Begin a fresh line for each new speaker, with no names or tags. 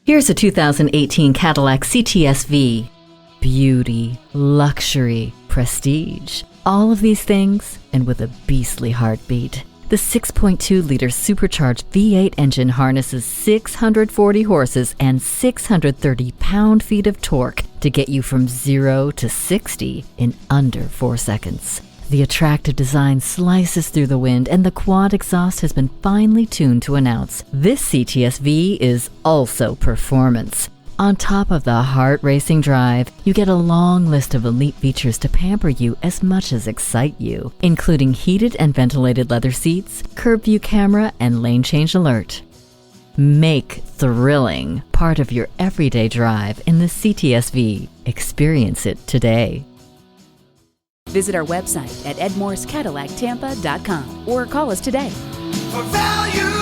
Here's a 2018 Cadillac CTS-V. Beauty, luxury, prestige. All of these things, and with a beastly heartbeat. The 6.2-liter supercharged V8 engine harnesses 640 horses and 630 pound-feet of torque to get you from 0 to 60 in under 4 seconds. The attractive design slices through the wind, and the quad exhaust has been finely tuned to announce this CTS-V is also performance. On top of the heart-racing drive, you get a long list of elite features to pamper you as much as excite you, including heated and ventilated leather seats, curb view camera, and lane change alert. Make thrilling part of your everyday drive in the CTS-V. Experience it today.
Visit our website at edmorsecadillactampa.com or call us today.
For value.